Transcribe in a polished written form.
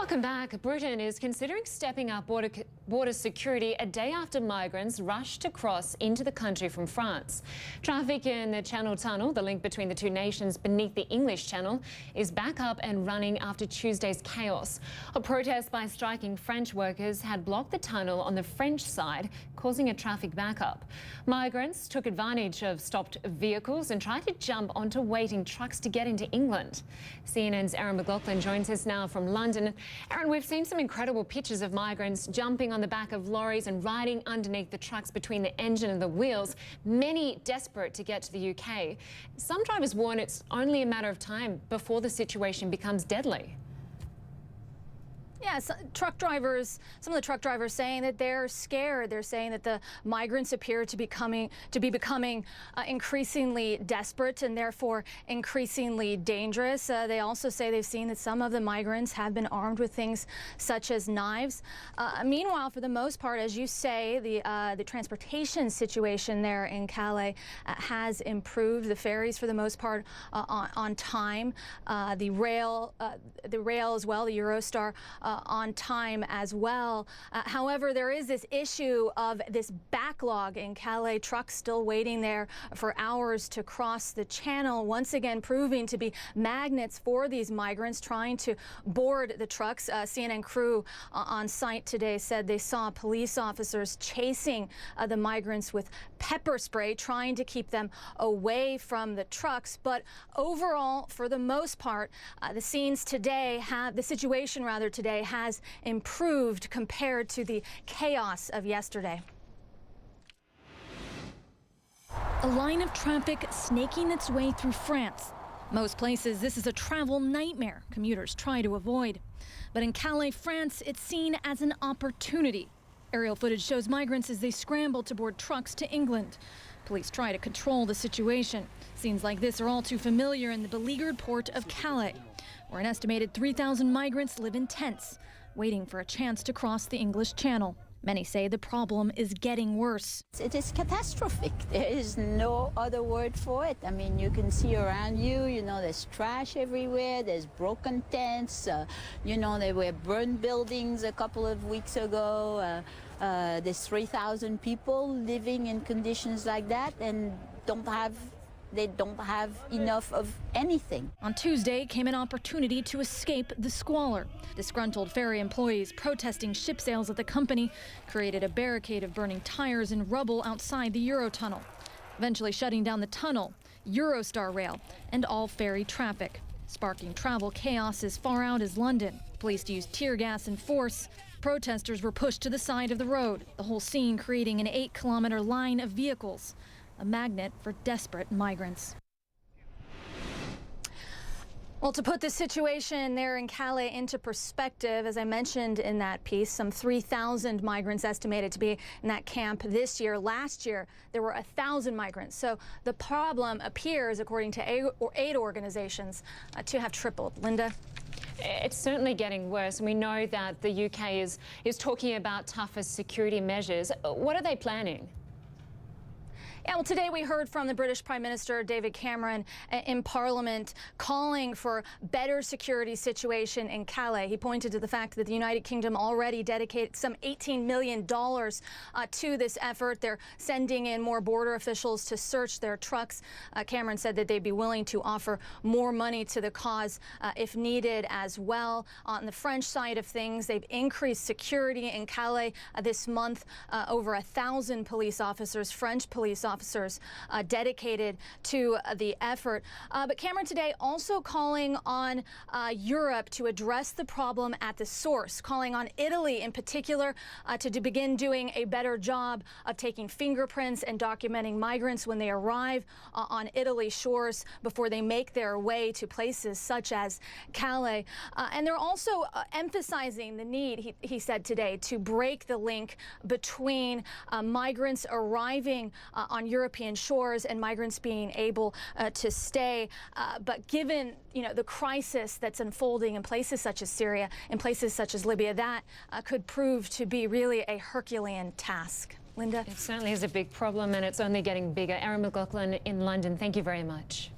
Welcome back. Britain is considering stepping up border security a day after migrants rushed to cross into the country from France. Traffic in the Channel Tunnel, the link between the two nations beneath the English Channel, is back up and running after Tuesday's chaos. A protest by striking French workers had blocked the tunnel on the French side, causing a traffic backup. Migrants took advantage of stopped vehicles and tried to jump onto waiting trucks to get into England. CNN's Erin Mclaughlin joins us now from London. Erin, we've seen some incredible pictures of migrants jumping on the back of lorries and riding underneath the trucks between the engine and the wheels, many desperate to get to the UK. Some drivers warn it's only a matter of time before the situation becomes deadly. Yes, some of the truck drivers saying that they're scared. They're saying that the migrants appear to be becoming increasingly desperate and therefore increasingly dangerous. They also say they've seen that some of the migrants have been armed with things such as knives. Meanwhile, for the most part, as you say, the transportation situation there in Calais has improved. The ferries, for the most part, on time. The rail as well, the Eurostar, on time as well. However, there is this issue of this backlog in Calais, trucks still waiting there for hours to cross the channel, once again proving to be magnets for these migrants trying to board the trucks. CNN crew on site today said they saw police officers chasing the migrants with pepper spray, trying to keep them away from the trucks. But overall, for the most part, the situation today has improved compared to the chaos of yesterday. A line of traffic snaking its way through France. Most places, this is a travel nightmare commuters try to avoid. But in Calais, France, it's seen as an opportunity. Aerial footage shows migrants as they scramble to board trucks to England. Police try to control the situation. Scenes like this are all too familiar in the beleaguered port of Calais, where an estimated 3,000 migrants live in tents, waiting for a chance to cross the English Channel. Many say the problem is getting worse. It is catastrophic. There is no other word for it. I mean, you can see around you, there's trash everywhere, there's broken tents, there were burned buildings a couple of weeks ago. There's 3,000 people living in conditions like that and they don't have enough of anything. On Tuesday came an opportunity to escape the squalor. Disgruntled ferry employees protesting ship sales at the company created a barricade of burning tires and rubble outside the Eurotunnel, eventually shutting down the tunnel, Eurostar rail, and all ferry traffic, sparking travel chaos as far out as London. Police used tear gas and force. Protesters were pushed to the side of the road, the whole scene creating an 8-kilometer line of vehicles, a magnet for desperate migrants. Well, to put the situation there in Calais into perspective, as I mentioned in that piece, some 3,000 migrants estimated to be in that camp this year. Last year, there were 1,000 migrants. So the problem appears, according to aid organizations, to have tripled. Lynda? It's certainly getting worse. We know that the UK is talking about tougher security measures. What are they planning? Yeah, well, today we heard from the British Prime Minister David Cameron in Parliament calling for better security situation in Calais. He pointed to the fact that the United Kingdom already dedicated some $18 million to this effort. They're sending in more border officials to search their trucks. Cameron said that they'd be willing to offer more money to the cause if needed as well. On the French side of things, they've increased security in Calais this month. Over 1,000 police officers, French police officers, dedicated to the effort. But Cameron today also calling on Europe to address the problem at the source, calling on Italy in particular to begin doing a better job of taking fingerprints and documenting migrants when they arrive on Italy shores before they make their way to places such as Calais. And they're also emphasizing the need, he said today, to break the link between migrants arriving on European shores and migrants being able to stay. But given the crisis that's unfolding in places such as Syria, in places such as Libya, that could prove to be really a Herculean task. Lynda? It certainly is a big problem, and it's only getting bigger. Erin Mclaughlin in London, thank you very much.